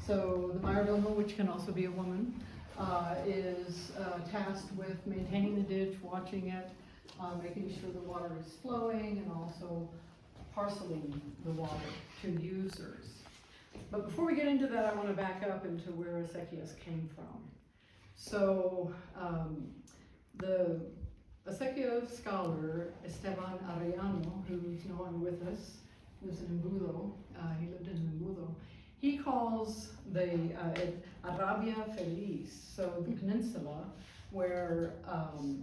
So the mayordomo, which can also be a woman, is tasked with maintaining the ditch, watching it, making sure the water is flowing, and also parceling the water to users. But before we get into that, I want to back up into where acequias came from. So the Acequia scholar Esteban Arellano, who's no longer with us, lives in Embudo. He lived in Embudo. He calls the Arabia Feliz, so the peninsula where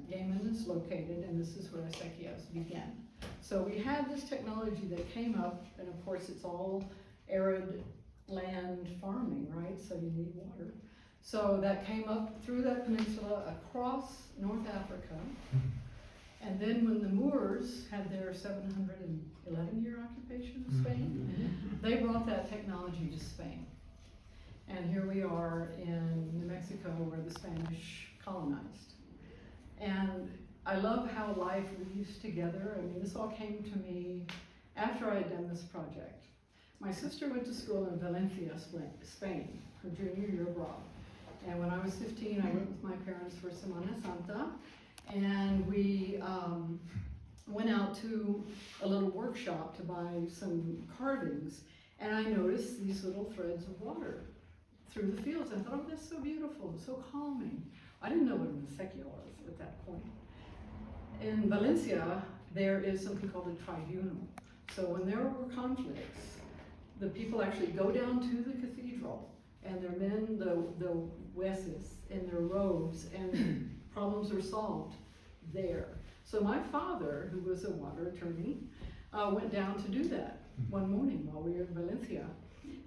Yemen is located, and this is where acequias began. So we had this technology that came up, and of course it's all arid land farming, right? So you need water. So that came up through that peninsula across North Africa. And then when the Moors had their 711-year occupation of Spain, they brought that technology to Spain. And here we are in New Mexico where the Spanish colonized. And I love how life weaves together. I mean, this all came to me after I had done this project. My sister went to school in Valencia, Spain, her junior year abroad. And when I was 15, I went with my parents for Semana Santa, and we went out to a little workshop to buy some carvings, and I noticed these little threads of water through the fields. I thought, oh, that's so beautiful, so calming. I didn't know what an acequia was at that point. In Valencia, there is something called a tribunal. So when there were conflicts, the people actually go down to the cathedral, and their men, the jueces, in their robes, and problems are solved there. So my father, who was a water attorney, went down to do that one morning while we were in Valencia.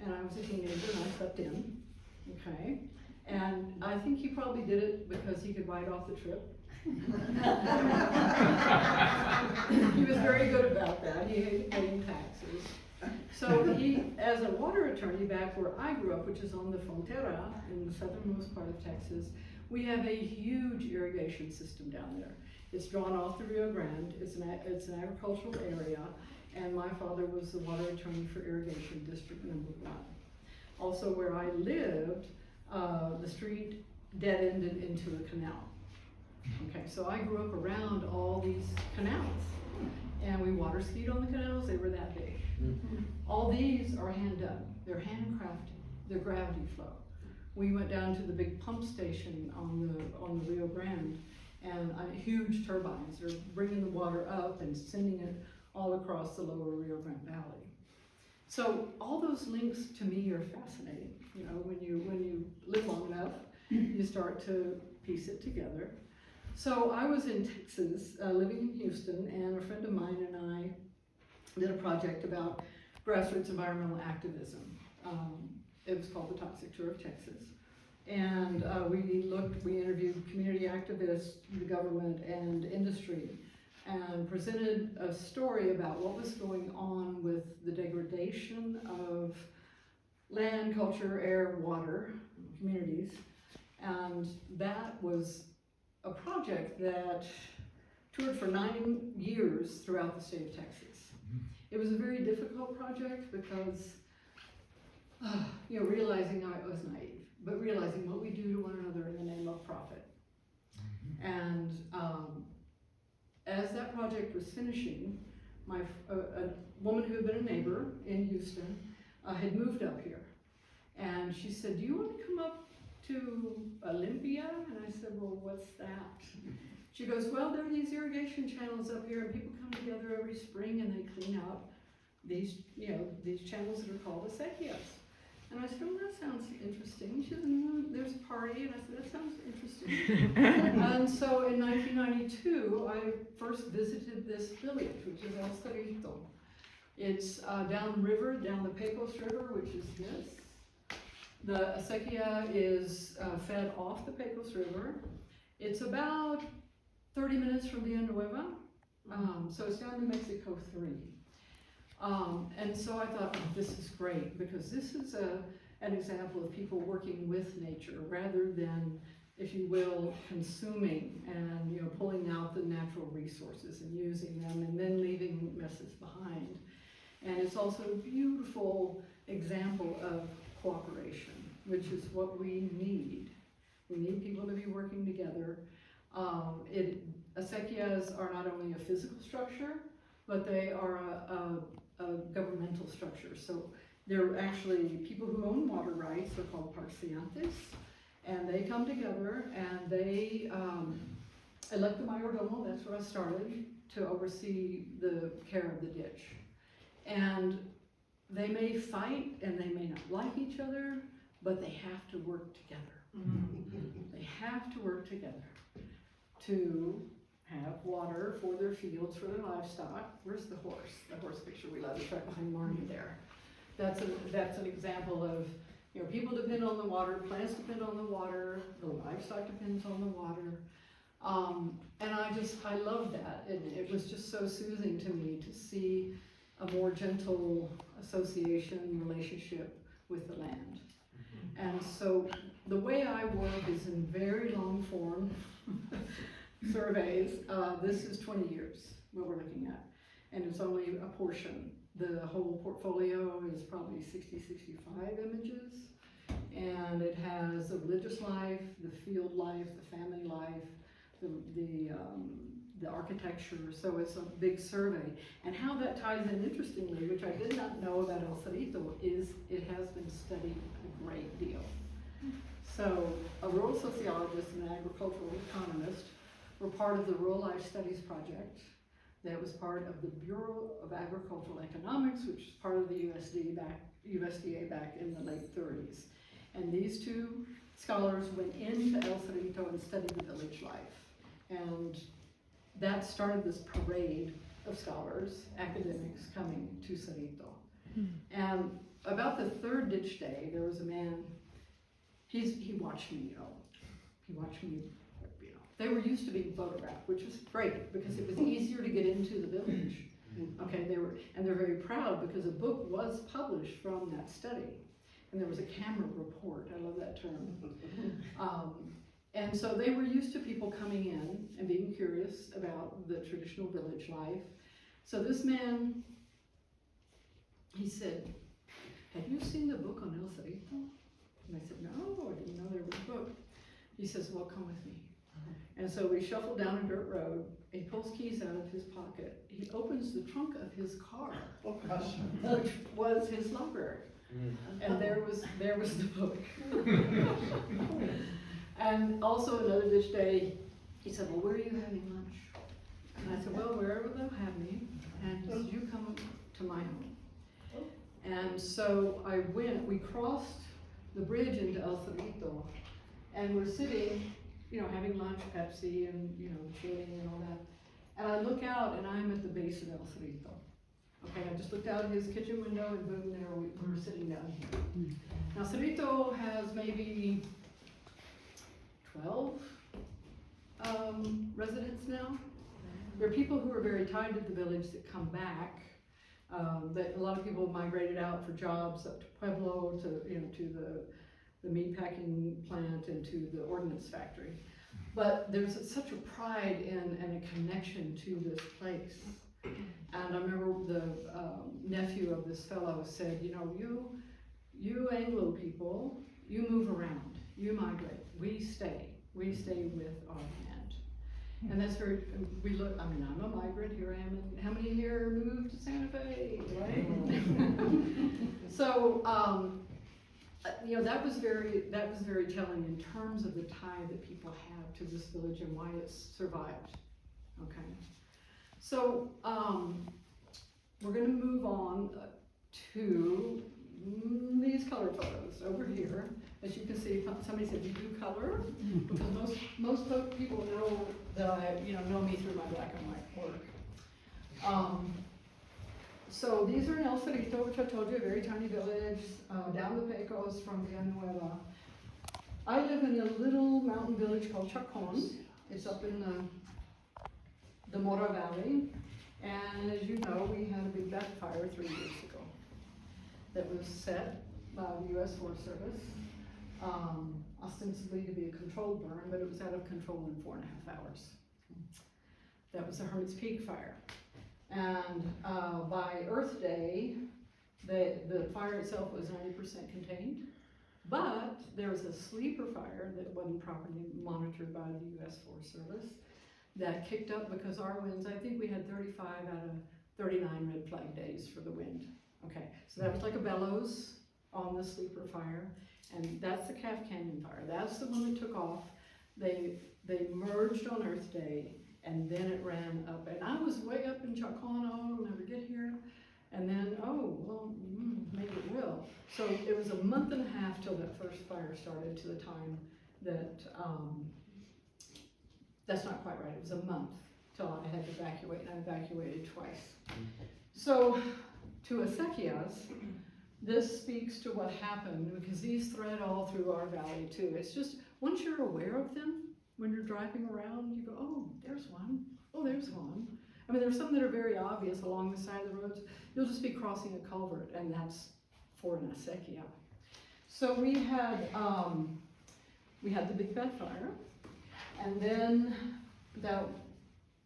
And I was a teenager and I slept in, okay? And I think he probably did it because he could write off the trip. He was very good about that. He hated paying taxes. So he, as a water attorney back where I grew up, which is on the frontera in the southernmost part of Texas, we have a huge irrigation system down there. It's drawn off the Rio Grande. It's an agricultural area, and my father was the water attorney for irrigation district number 1. Also where I lived, the street dead-ended into a canal. Okay, so I grew up around all these canals, and we water skied on the canals. They were that big. All these are hand done. They're handcrafted. They're gravity flow. We went down to the big pump station on the Rio Grande, and huge turbines are bringing the water up and sending it all across the lower Rio Grande Valley. So all those links to me are fascinating. You know, when you live long enough, you start to piece it together. So I was in Texas, living in Houston, and a friend of mine and I did a project about grassroots environmental activism. It was called the Toxic Tour of Texas. And we interviewed community activists, the government, and industry, and presented a story about what was going on with the degradation of land, culture, air, water, communities. And that was a project that toured for 9 years throughout the state of Texas. It was a very difficult project because, realizing I was naive, but realizing what we do to one another in the name of profit. And as that project was finishing, a woman who had been a neighbor in Houston had moved up here. And she said, do you want to come up to Olympia? And I said, well, what's that? She goes, well, there are these irrigation channels up here, and people come together every spring and they clean out these channels that are called acequias. And I said, well, that sounds interesting. She said, there's a party, and I said, that sounds interesting. And so in 1992, I first visited this village, which is El Cerrito. It's down the river, down the Pecos River, which is this. The acequia is fed off the Pecos River. It's about 30 minutes from Villanueva, so it's down New Mexico 3. And so I thought, oh, this is great, because this is an example of people working with nature rather than, if you will, consuming and pulling out the natural resources and using them and then leaving messes behind. And it's also a beautiful example of cooperation. which is what we need. We need people to be working together. Acequias are not only a physical structure, but they are a governmental structure. So they're actually people who own water rights. They're called parciantes, and they come together and they elect the mayordomo. That's where I started, to oversee the care of the ditch. And they may fight and they may not like each other, but they have to work together. They have to work together to have water for their fields, for their livestock. Where's the horse? The horse picture we love is right behind Marnie there. That's an example of, you know, people depend on the water, plants depend on the water, the livestock depends on the water. And I love that. It was just so soothing to me to see a more gentle association, relationship with the land. And so the way I work is in very long form surveys. This is 20 years, what we're looking at. And it's only a portion. The whole portfolio is probably 60, 65 images. And it has the religious life, the field life, the family life, the architecture. So it's a big survey. And how that ties in, interestingly, which I did not know about El Cerrito, is it has been studied a great deal. So a rural sociologist and an agricultural economist were part of the Rural Life Studies Project. That was part of the Bureau of Agricultural Economics, which is part of the USDA back in the late 30s. And these two scholars went into El Cerrito and studied the village life. And that started this parade of scholars, academics coming to Cerrito. And about the third ditch day, there was a man, he watched me, he watched me, They were used to being photographed, which was great because it was easier to get into the village. Okay, they're very proud because a book was published from that study. And there was a camera report, I love that term. And so they were used to people coming in and being curious about the traditional village life. So this man, he said, "Have you seen the book on El Cerrito?" And I said, "No, I didn't know there was a book." He says, "Well, come with me." And so we shuffled down a dirt road. He pulls keys out of his pocket. He opens the trunk of his car, which was his library. And there was the book. And also another ditch day, he said, "Well, where are you having lunch?" And I said, "Well, wherever they'll have me." And he said, "You come to my home." And so we crossed the bridge into El Cerrito, and we're sitting, having lunch, Pepsi, and, chilling and all that. And I look out, and I'm at the base of El Cerrito. Okay, I just looked out his kitchen window, and boom, there we were sitting down here. Now, Cerrito has maybe 12 residents now. There are people who are very tied to the village that come back. That a lot of people migrated out for jobs up to Pueblo, to the meatpacking plant and to the ordnance factory. But there's such a pride and a connection to this place. And I remember the nephew of this fellow said, you Anglo people, you move around, you migrate, we stay with our land. And that's very, I'm a migrant, here I am, and how many here moved to Santa Fe, right? So, that was very telling in terms of the tie that people have to this village and why it's survived, okay? So, we're gonna move on to these color photos over here. As you can see, somebody said, "You do color?" Because most people know that know me through my black and white work. So these are in El Cerrito, which I told you, a very tiny village, down the Pecos from Villanueva. I live in a little mountain village called Chacon. It's up in the Mora Valley. And as you know, we had a big backfire 3 years ago that was set by the U.S. Forest Service, ostensibly to be a controlled burn, but it was out of control in 4.5 hours. That was the Hermit's Peak fire. And by Earth Day, the fire itself was 90% contained, But there was a sleeper fire that wasn't properly monitored by the U.S. Forest Service that kicked up because our winds, I think we had 35 out of 39 red flag days for the wind. Okay, so that was like a bellows on the sleeper fire, and that's the Calf Canyon fire. That's the one that took off. They merged on Earth Day, and then it ran up, and I was way up in Chacon, oh, it'll never get here. And then, oh, well, maybe it will. So it was a month and a half till that first fire started to the time that, that's not quite right, it was a month till I had to evacuate, and I evacuated twice. So, to Acequias, this speaks to what happened, because these thread all through our valley too. It's just, once you're aware of them, when you're driving around, you go, oh, there's one, oh, there's one. I mean, there's some that are very obvious along the side of the roads. You'll just be crossing a culvert, and that's for an acequia. So we had the Big Bad Fire, and then that,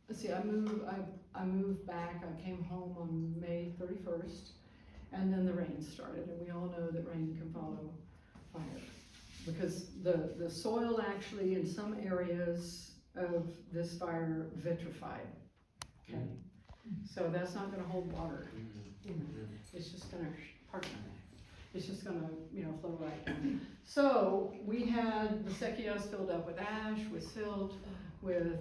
let's see, I moved back. I came home on May 31st, and then the rain started, and we all know that rain can follow fire, because the soil actually in some areas of this fire vitrified. Okay, so that's not going to hold water. It's just going to, pardon me, it's just going to, flow right down. So we had the acequias filled up with ash, with silt, with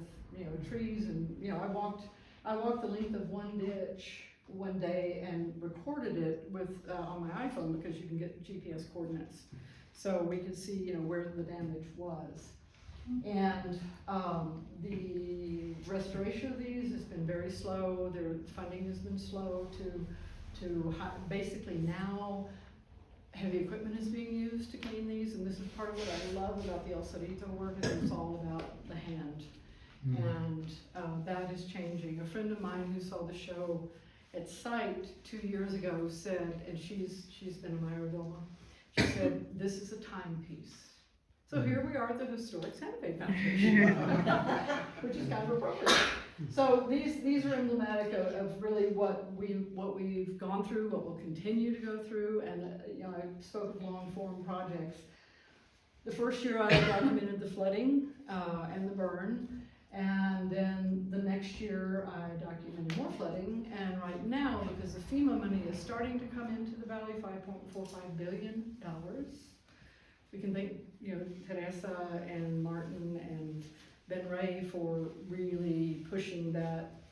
trees, and I walked the length of one ditch one day and recorded it with on my iPhone, because you can get GPS coordinates, so we could see where the damage was. And the restoration of these has been very slow. Their funding has been slow to basically now heavy equipment is being used to clean these, and this is part of what I love about the El Cerrito work, is it's all about the hand. And that is changing. A friend of mine who saw the show at site 2 years ago said, and she's been a Mayordomo, she said, this is a timepiece. So here we are at the historic Santa Fe Foundation, which is kind of appropriate. So these are emblematic of really what we've gone through, what we'll continue to go through, and I spoke of long form projects. The first year I documented the flooding and the burn, and then the next year I documented more flooding, and right now, because the FEMA money is starting to come into the valley, $5.45 billion. We can thank Teresa and Martin and Ben Ray for really pushing that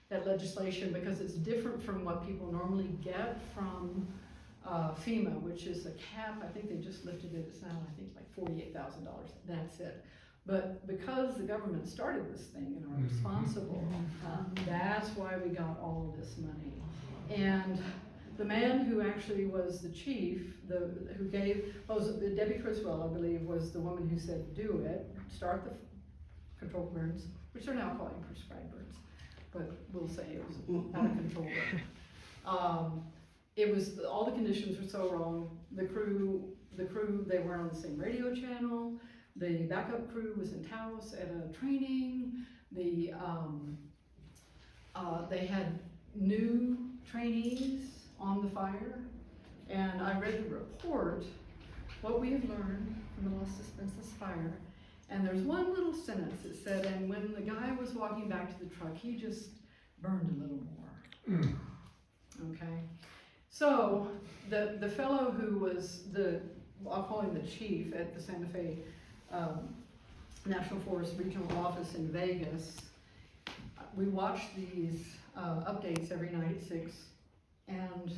that legislation, because it's different from what people normally get from FEMA, which is a cap. I think they just lifted it. It's now, I think, like $48,000. That's it. But because the government started this thing and are responsible, that's why we got all of this money. And the man who actually was the chief, who gave, Debbie Criswell, I believe, was the woman who said, do it, start the controlled burns, which they're now calling prescribed burns, but we'll say it was not a controlled burn. It was, all the conditions were so wrong. The crew, they weren't on the same radio channel. The backup crew was in Taos at a training. They had new trainees on the fire, and I read the report, what we have learned from the Los Suspensas fire, and there's one little sentence that said, and when the guy was walking back to the truck, he just burned a little more. Okay, so the fellow who was I'll call him the chief at the Santa Fe National Forest Regional Office in Vegas, we watched these updates every night at 6, and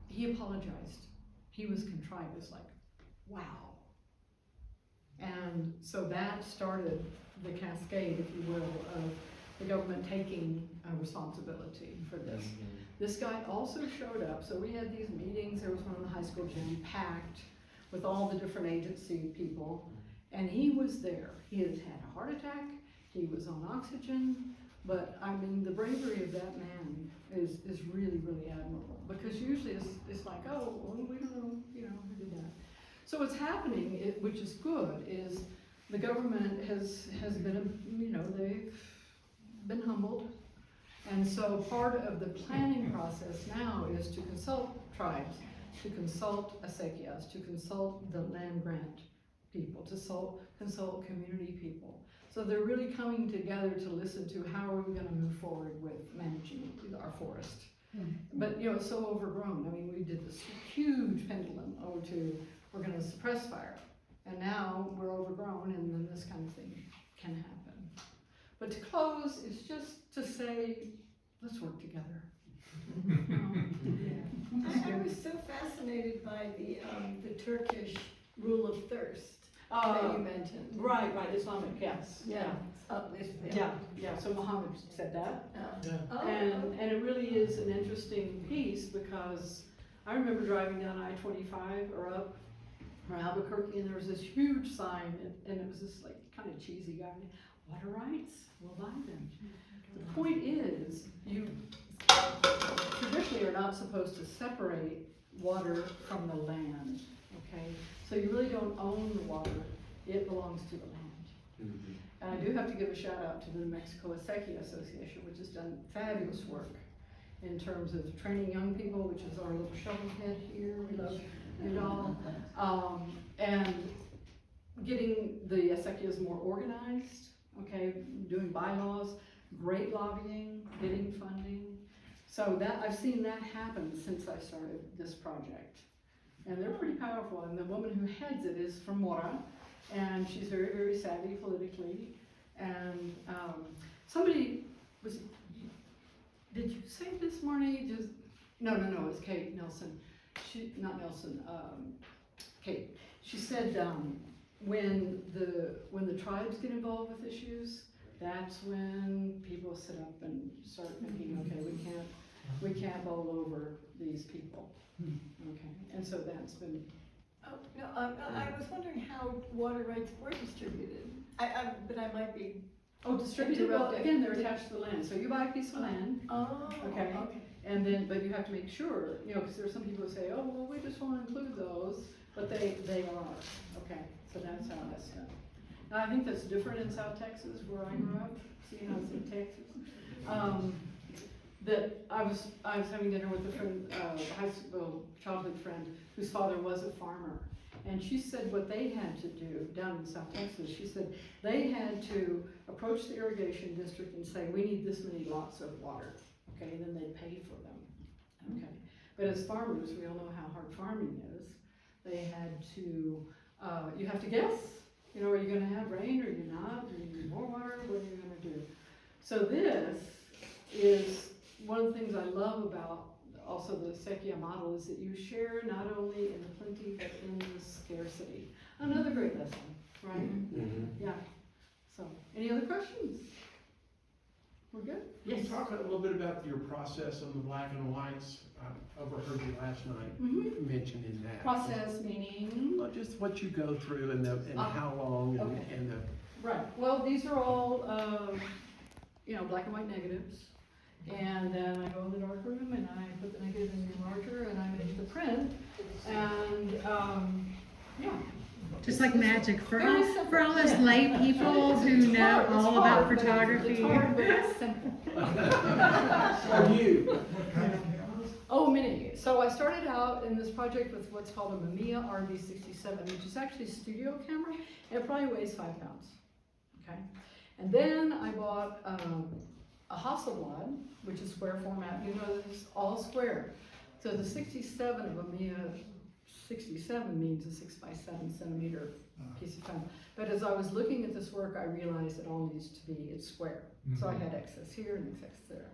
he apologized. He was contrite. It was like, wow. And so that started the cascade, if you will, of the government taking responsibility for this. This guy also showed up. So we had these meetings. There was one in the high school gym, packed with all the different agency people, and he was there. He had had a heart attack. He was on oxygen. But I mean, the bravery of that man is really, really admirable, because usually it's like, oh, well, we don't know, who did that. So what's happening, which is good, is the government has been, they've been humbled. And so part of the planning process now is to consult tribes to consult acequias, to consult the land grant people, to consult community people. So they're really coming together to listen to how are we going to move forward with managing our forest. But you know, it's so overgrown. I mean, we did this huge pendulum to we're going to suppress fire, and now we're overgrown, and then this kind of thing can happen. But to close is just to say, let's work together. I was so fascinated by the Turkish rule of thirst that you mentioned. Right, Islamic, yes. Yeah. So Muhammad said that. Oh. And it really is an interesting piece because I remember driving down I-25 or up from Albuquerque, and there was this huge sign, and it was this like kind of cheesy guy, water rights, we'll buy them. The point is, you traditionally are not supposed to separate water from the land, okay? So you really don't own the water, it belongs to the land. And I do have to give a shout out to the New Mexico Acequia Association, which has done fabulous work in terms of training young people, which is our little shovelhead here, we love it all, and getting the acequias more organized, okay, doing bylaws, great lobbying, getting funding. So that I've seen that happen since I started this project. And they're pretty powerful, and the woman who heads it is from Mora, and she's very, very savvy politically. And somebody was, did you say this morning? Just no, it's Kate Nelson. Not Nelson, Kate. She said when the tribes get involved with issues, that's when people sit up and start thinking, okay, we can't bowl over these people. Okay, and so that's been. Oh, no, I was wondering how water rights were distributed. But I might be. Oh, distributed, well, again, they're attached to the land. So you buy a piece of land. Oh, okay. And then, but you have to make sure, you know, because there are some people who say, oh, well, we just want to include those, but they are. Okay, so that's how that's done. Now, I think that's different in South Texas, where I grew up. See how it's in Texas. That I was having dinner with a friend, high school childhood friend, whose father was a farmer, and she said what they had to do down in South Texas. She said they had to approach the irrigation district and say, we need this many lots of water. Okay, and then they pay for them. Okay, but as farmers, we all know how hard farming is. They had to, you have to guess. You know, are you going to have rain or are you not? Do you need more water? What are you going to do? So this is one of the things I love about also the Acequia model is that you share not only in the plenty but in the scarcity. Another great lesson, right? Yeah. So, any other questions? We're good? Can you talk a little bit about your process on the black and whites? I overheard you last night mentioning that. Process meaning? Well, just what you go through and how long and, okay. and the. Right. Well, these are all, you know, black and white negatives. And then I go in the dark room and I put the negative in the enlarger and I make the print. And, yeah. Just like magic for Very all, simple. for all those lay people who know all about photography. It's hard, but it's simple. Are you? Oh, many. So I started out in this project with what's called a Mamiya RB67, which is actually a studio camera, and it probably weighs 5 pounds. Okay. And then I bought a Hasselblad, which is square format. You know, it's all square. So the 67 of a Mamiya 67 means a 6 by 7 centimeter piece of film. But as I was looking at this work, I realized it all needs to be, it's square. So I had excess here and excess there.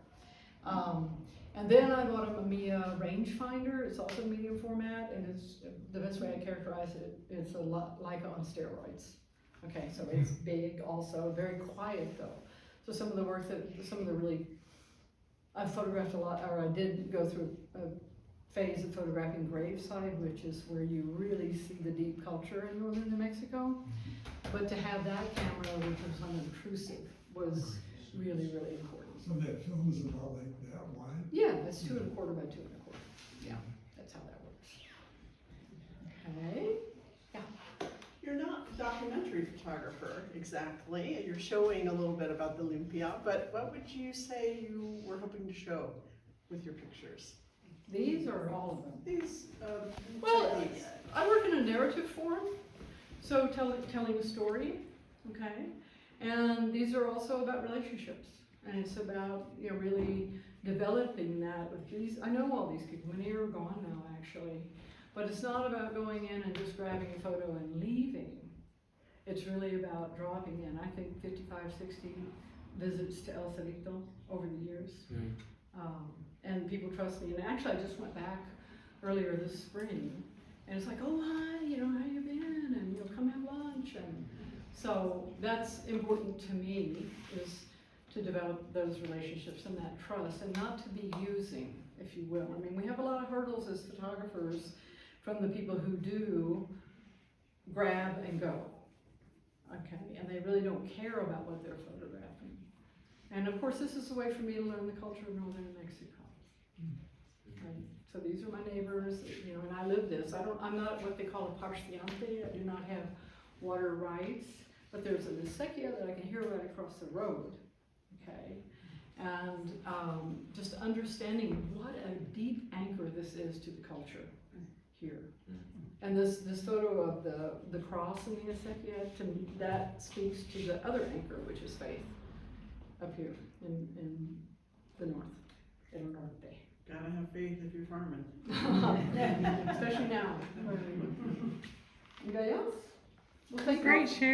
And then I bought a Mamiya rangefinder. It's also medium format, and it's the best way I characterize it. It's a Leica on steroids. Okay, so it's big, also very quiet though. So some of the work I've photographed a lot, or I did go through a phase of photographing graveside, which is where you really see the deep culture in northern New Mexico. But to have that camera, which was unobtrusive, was really, really important. So that film is about like that wide? Yeah, it's 2 1/4 by 2 1/4. Yeah, that's how that works. Okay. Yeah. You're not a documentary photographer exactly. You're showing a little bit about the lumpia, but what would you say you were hoping to show with your pictures? These are all of them. These, Well, techniques. I work in a narrative form, so telling a story, okay? And these are also about relationships, and it's about, you know, really developing that with these. I know all these people, many are gone now, actually, but it's not about going in and just grabbing a photo and leaving. It's really about dropping in. I think 55, 60 visits to El Cerrito over the years. And people trust me. And actually, I just went back earlier this spring, and it's like, oh, hi, you know, how you been? And you'll come have lunch. And so that's important to me, is to develop those relationships and that trust, and not to be using, if you will. I mean, we have a lot of hurdles as photographers from the people who do grab and go, okay? And they really don't care about what they're photographing. And of course, this is a way for me to learn the culture of northern Mexico. Right? So these are my neighbors, you know, and I live this. I'm not what they call a parciante. I do not have water rights, but there's an acequia that I can hear right across the road, okay? And just understanding what a deep anchor this is to the culture here. And this photo of the cross in the acequia, to me, that speaks to the other anchor, which is faith, up here in the north, in Norte. Gotta have faith if you're farming. Especially now. Anybody else? Well, thank you. Great, Sharon.